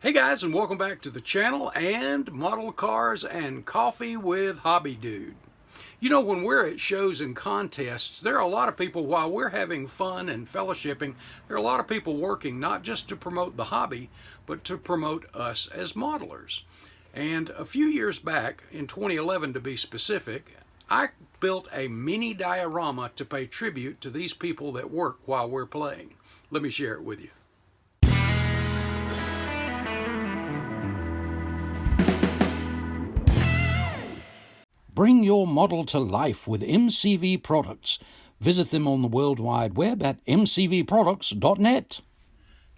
Hey guys, and welcome back to the channel and Model Cars and Coffee with Hobbydude. You know, when we're at shows and contests, there are a lot of people, while we're having fun and fellowshipping, there are a lot of people working not just to promote the hobby, but to promote us as modelers. And a few years back, in 2011 to be specific, I built a mini diorama to pay tribute to these people that work while we're playing. Let me share it with you. Bring your model to life with MCV products. Visit them on the World Wide Web at mcvproducts.net.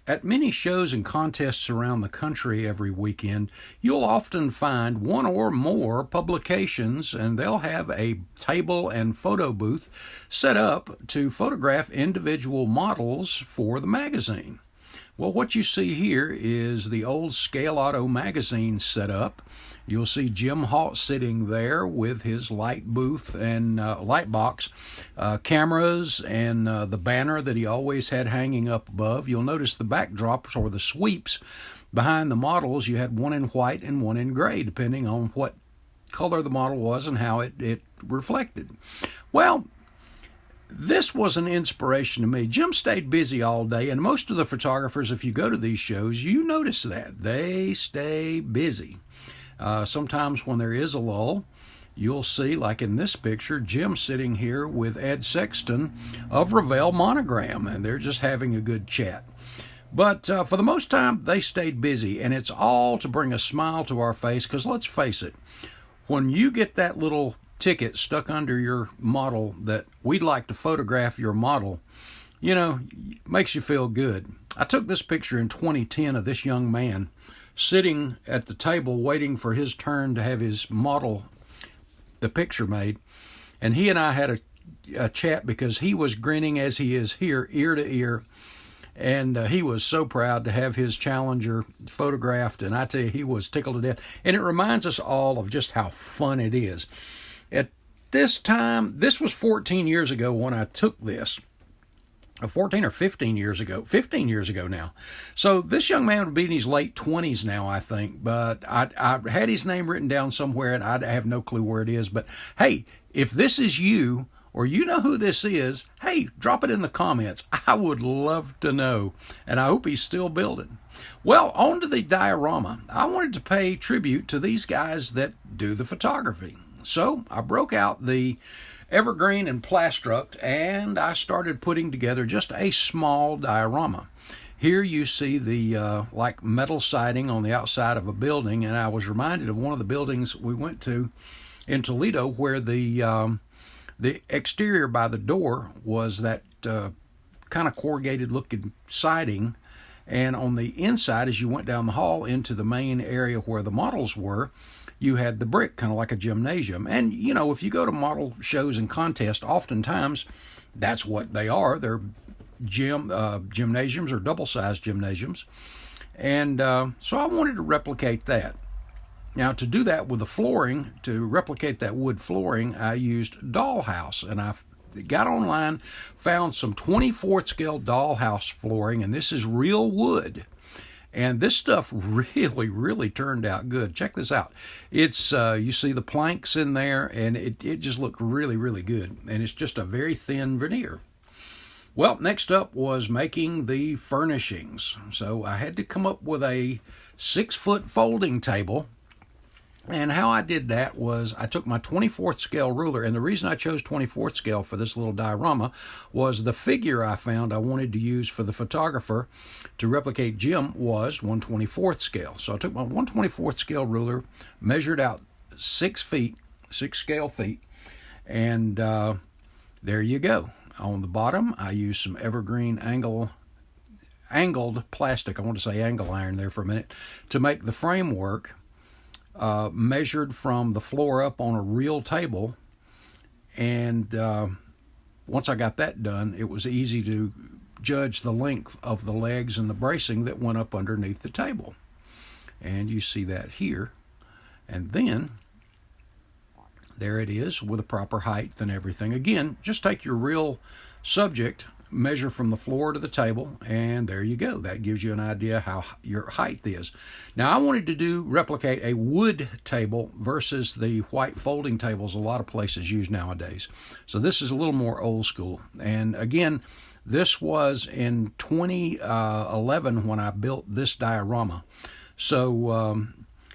At many shows and contests around the country every weekend, you'll often find one or more publications, and they'll have a table and photo booth set up to photograph individual models for the magazine. Well, what you see here is the old Scale Auto magazine set up. You'll see Jim Halt sitting there with his light booth and light box, cameras, and the banner that he always had hanging up above. You'll notice the backdrops or the sweeps behind the models. You had one in white and one in gray, depending on what color the model was and how it reflected. Well, this was an inspiration to me. Jim stayed busy all day, and most of the photographers, if you go to these shows, you notice that. They stay busy. Sometimes when there is a lull, you'll see, like in this picture, Jim sitting here with Ed Sexton of Revell Monogram, and they're just having a good chat. But for the most time, they stayed busy, and it's all to bring a smile to our face, because let's face it, when you get that little ticket stuck under your model that we'd like to photograph your model, you know, makes you feel good. I took this picture in 2010 of this young man sitting at the table waiting for his turn to have his model, the picture made. And he and I had a chat because he was grinning as he is here, ear to ear. And he was so proud to have his Challenger photographed. And I tell you, he was tickled to death. And it reminds us all of just how fun it is. At this time, this was 14 years ago when I took this. 14 or 15 years ago, 15 years ago now. So this young man would be in his late 20s now, I think, but I had his name written down somewhere, and I have no clue where it is. But hey, if this is you, or you know who this is, hey, drop it in the comments. I would love to know, and I hope he's still building. Well, on to the diorama. I wanted to pay tribute to these guys that do the photography. So I broke out the evergreen and plastruct, and I started putting together just a small diorama. Here you see the like metal siding on the outside of a building, and I was reminded of one of the buildings we went to in Toledo where the exterior by the door was that kind of corrugated looking siding, and on the inside as you went down the hall into the main area where the models were, you had the brick, kind of like a gymnasium. And, you know, if you go to model shows and contests, oftentimes that's what they are. They're gymnasiums or double-sized gymnasiums. And so I wanted to replicate that. Now, to do that with the flooring, to replicate that wood flooring, I used Dollhouse. And I got online, found some 24th scale Dollhouse flooring, and this is real wood. And this stuff really, really turned out good. Check this out. It's you see the planks in there, and it just looked really, really good. And it's just a very thin veneer. Well, next up was making the furnishings. So I had to come up with a 6-foot folding table. And how I did that was I took my 24th scale ruler, and the reason I chose 24th scale for this little diorama was the figure I found I wanted to use for the photographer to replicate Jim was 1/24th scale. So I took my 1/24th scale ruler, measured out 6 feet, 6 scale feet, and there you go. On the bottom, I used some evergreen angled plastic, I want to say angle iron there for a minute, to make the framework. Measured from the floor up on a real table, and once I got that done, it was easy to judge the length of the legs and the bracing that went up underneath the table. And you see that here. And then there it is with a proper height and everything. Again, just take your real subject, measure from the floor to the table, and there you go. That gives you an idea how your height is. Now, I wanted to replicate a wood table versus the white folding tables a lot of places use nowadays. So this is a little more old school. And again, this was in 2011 when I built this diorama. So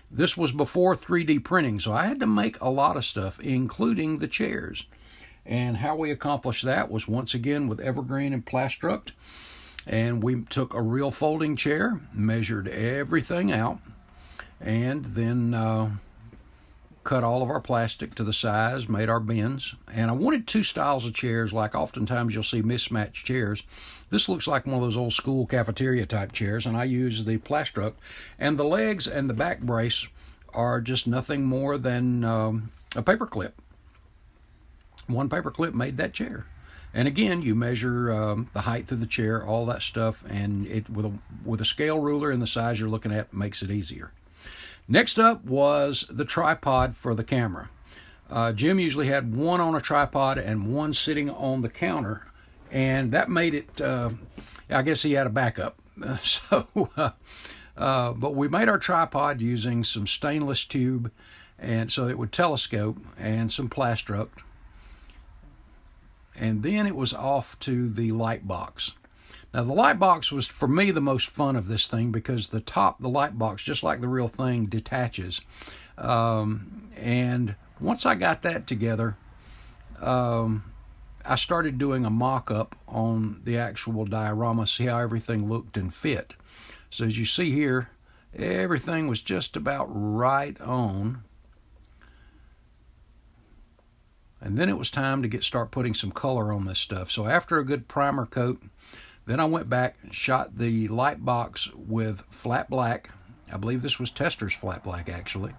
this was before 3D printing, so I had to make a lot of stuff, including the chairs. And how we accomplished that was once again with evergreen and plastruct. And we took a real folding chair, measured everything out, and then cut all of our plastic to the size, made our bins. And I wanted two styles of chairs, like oftentimes you'll see mismatched chairs. This looks like one of those old school cafeteria type chairs, and I use the plastruct. And the legs and the back brace are just nothing more than a paper clip. One paper clip made that chair. And again, you measure the height of the chair, all that stuff, and it with a scale ruler and the size you're looking at makes it easier. Next up was the tripod for the camera. Jim usually had one on a tripod and one sitting on the counter, and that made it, I guess he had a backup. But we made our tripod using some stainless tube, and so it would telescope, and some plastruct. And then it was off to the light box. Now the light box was for me the most fun of this thing because the top, the light box, just like the real thing, detaches. And once I got that together, I started doing a mock-up on the actual diorama, see how everything looked and fit. So as you see here, everything was just about right on. And then it was time to start putting some color on this stuff. So after a good primer coat, then I went back and shot the light box with flat black. I believe this was Tester's flat black, actually.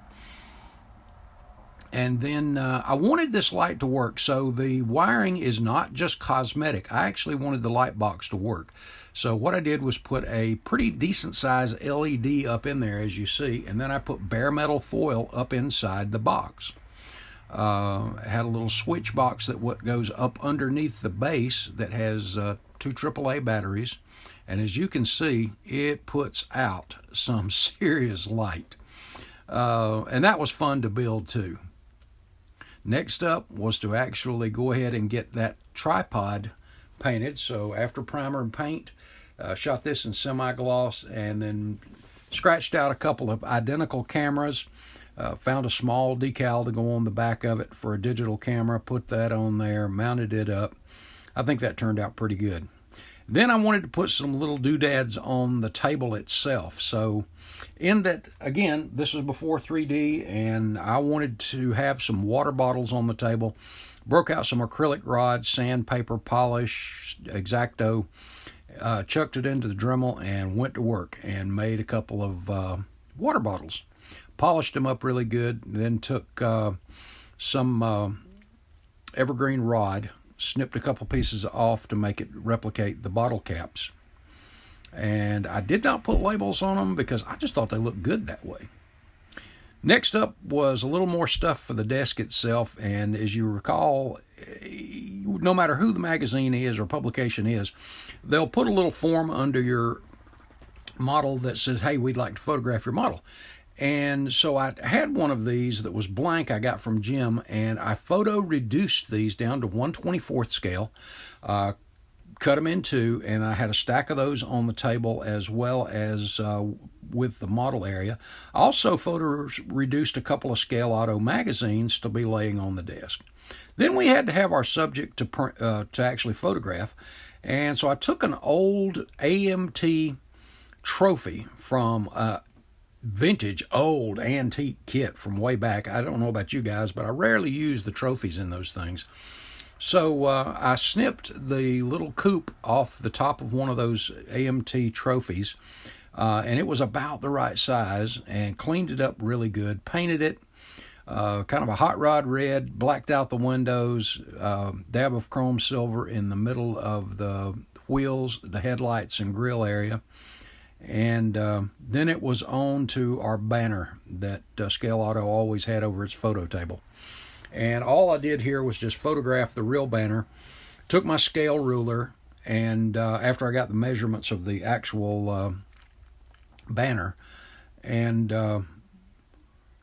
And then I wanted this light to work, so the wiring is not just cosmetic. I actually wanted the light box to work. So what I did was put a pretty decent size LED up in there, as you see, and then I put bare metal foil up inside the box. Had a little switch box that goes up underneath the base that has 2 AAA batteries, and as you can see, it puts out some serious light, and that was fun to build too. Next up was to actually go ahead and get that tripod painted. So after primer and paint, shot this in semi-gloss, and then scratched out a couple of identical cameras. Found a small decal to go on the back of it for a digital camera, put that on there, mounted it up. I think that turned out pretty good. Then I wanted to put some little doodads on the table itself. So in that, again, this was before 3D, and I wanted to have some water bottles on the table. Broke out some acrylic rods, sandpaper, polish, X-Acto, chucked it into the Dremel, and went to work and made a couple of water bottles. Polished them up really good, then took some evergreen rod, snipped a couple pieces off to make it replicate the bottle caps. And I did not put labels on them because I just thought they looked good that way. Next up was a little more stuff for the desk itself, and as you recall, no matter who the magazine is or publication is, they'll put a little form under your model that says, hey, we'd like to photograph your model. And so I had one of these that was blank I got from Jim, and I photo reduced these down to 1/24th scale, cut them in two, and I had a stack of those on the table as well as with the model area. I also photo reduced a couple of Scale Auto magazines to be laying on the desk. Then we had to have our subject to actually photograph, and so I took an old AMT trophy from vintage, old, antique kit from way back. I don't know about you guys, but I rarely use the trophies in those things. So I snipped the little coupe off the top of one of those AMT trophies, and it was about the right size, and cleaned it up really good, painted it, kind of a hot rod red, blacked out the windows, dab of chrome silver in the middle of the wheels, the headlights and grill area. And then it was on to our banner that Scale Auto always had over its photo table. And all I did here was just photograph the real banner, took my scale ruler and after I got the measurements of the actual banner, and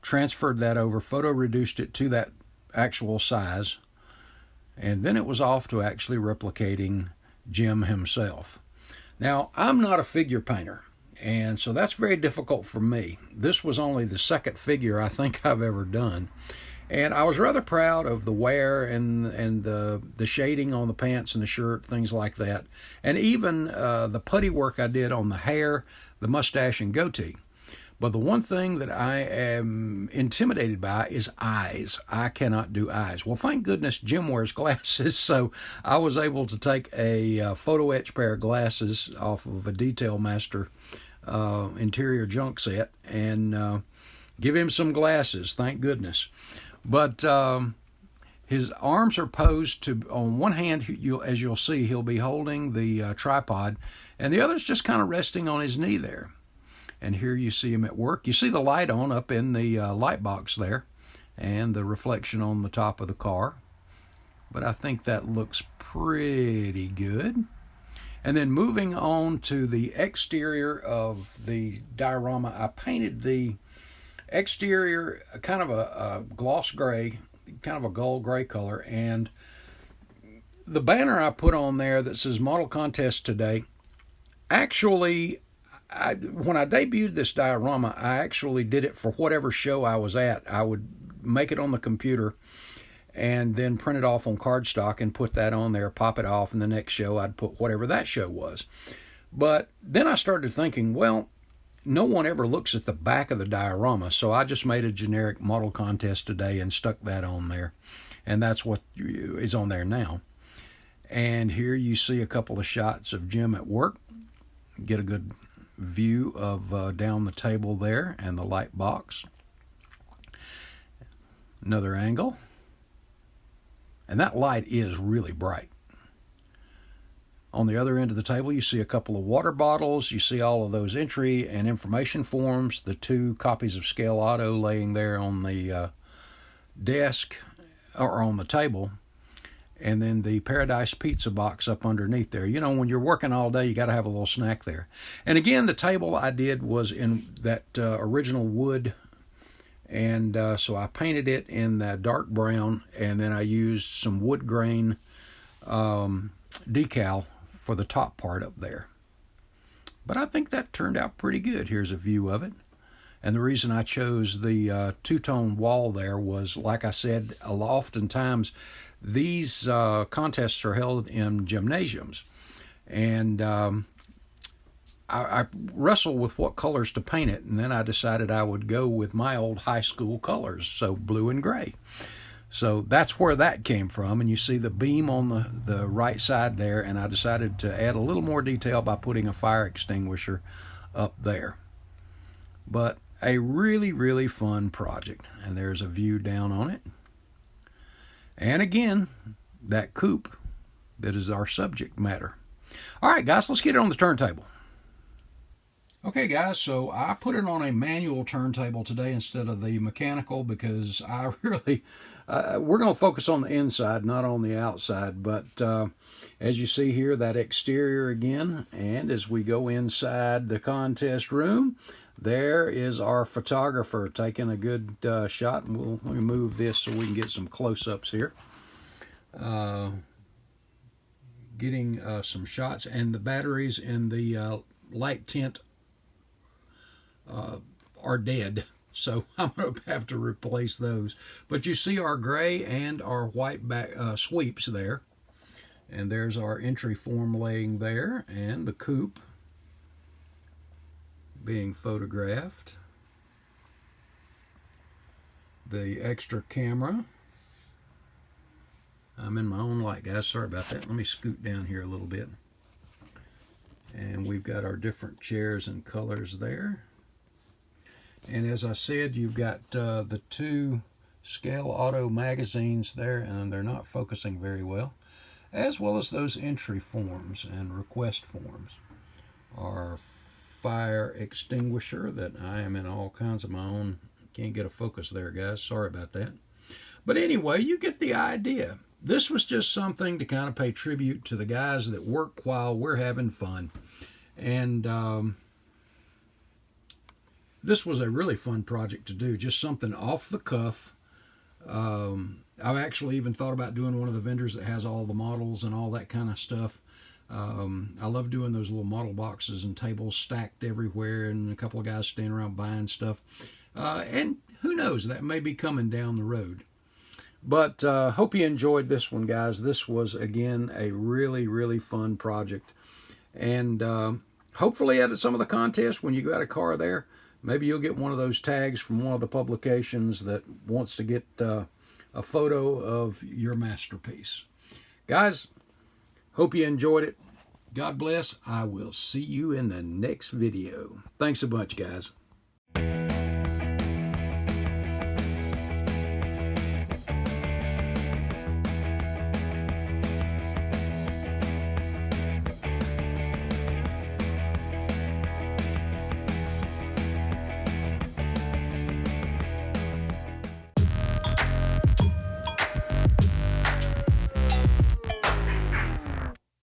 transferred that over, photo reduced it to that actual size, and then it was off to actually replicating Jim himself. Now, I'm not a figure painter, and so that's very difficult for me. This was only the second figure I think I've ever done, and I was rather proud of the wear and the shading on the pants and the shirt, things like that, and even the putty work I did on the hair, the mustache, and goatee. But the one thing that I am intimidated by is eyes. I cannot do eyes. Well, thank goodness Jim wears glasses, so I was able to take a photo etch pair of glasses off of a Detail Master interior junk set and give him some glasses, thank goodness. But his arms are posed to, on one hand, as you'll see, he'll be holding the tripod, and the other's just kind of resting on his knee there. And here you see him at work. You see the light on up in the light box there and the reflection on the top of the car. But I think that looks pretty good. And then moving on to the exterior of the diorama, I painted the exterior kind of a gloss gray, kind of a gold gray color. And the banner I put on there that says Model Contest Today, actually, when I debuted this diorama, I actually did it for whatever show I was at. I would make it on the computer and then print it off on cardstock and put that on there, pop it off, and the next show I'd put whatever that show was. But then I started thinking, well, no one ever looks at the back of the diorama, so I just made a generic Model Contest Today and stuck that on there, and that's what is on there now. And here you see a couple of shots of Jim at work. Get a good view of down the table there and the light box. Another angle. And that light is really bright. On the other end of the table, you see a couple of water bottles. You see all of those entry and information forms, the 2 copies of Scale Auto laying there on the desk or on the table, and then the Paradise Pizza box up underneath there. You know, when you're working all day, you got to have a little snack there. And again, the table I did was in that original wood, and so I painted it in that dark brown, and then I used some wood grain decal for the top part up there. But I think that turned out pretty good. Here's a view of it. And the reason I chose the two-tone wall there was, like I said, oftentimes these contests are held in gymnasiums, and I wrestled with what colors to paint it, and then I decided I would go with my old high school colors, so blue and gray. So that's where that came from, and you see the beam on the right side there, and I decided to add a little more detail by putting a fire extinguisher up there. But a really, really fun project, and there's a view down on it. And again, that coupe that is our subject matter. All right, guys, let's get it on the turntable. Okay, guys, so I put it on a manual turntable today instead of the mechanical because I really, we're going to focus on the inside, not on the outside. But as you see here, that exterior again, and as we go inside the contest room, there is our photographer taking a good shot, and let me move this so we can get some close-ups here. Getting some shots, and the batteries in the light tint are dead, so I'm going to have to replace those. But you see our gray and our white back sweeps there, and there's our entry form laying there, and the coupe being photographed, the extra camera. I'm in my own light, guys, sorry about that. Let me scoot down here a little bit, and we've got our different chairs and colors there. And as I said, you've got the 2 Scale Auto magazines there, and they're not focusing very well, as well as those entry forms and request forms. Our fire extinguisher that I am in all kinds of my own, can't get a focus there, guys, sorry about that. But anyway, you get the idea. this was just something to kind of pay tribute to the guys that work while we're having fun. And this was a really fun project to do, just something off the cuff. I've actually even thought about doing one of the vendors that has all the models and all that kind of stuff. I love doing those little model boxes and tables stacked everywhere, and a couple of guys standing around buying stuff. And who knows, that may be coming down the road. But hope you enjoyed this one, guys. This was, again, a really, really fun project. And hopefully at some of the contests, when you got a car there, maybe you'll get one of those tags from one of the publications that wants to get a photo of your masterpiece. Guys, hope you enjoyed it. God bless. I will see you in the next video. Thanks a bunch, guys.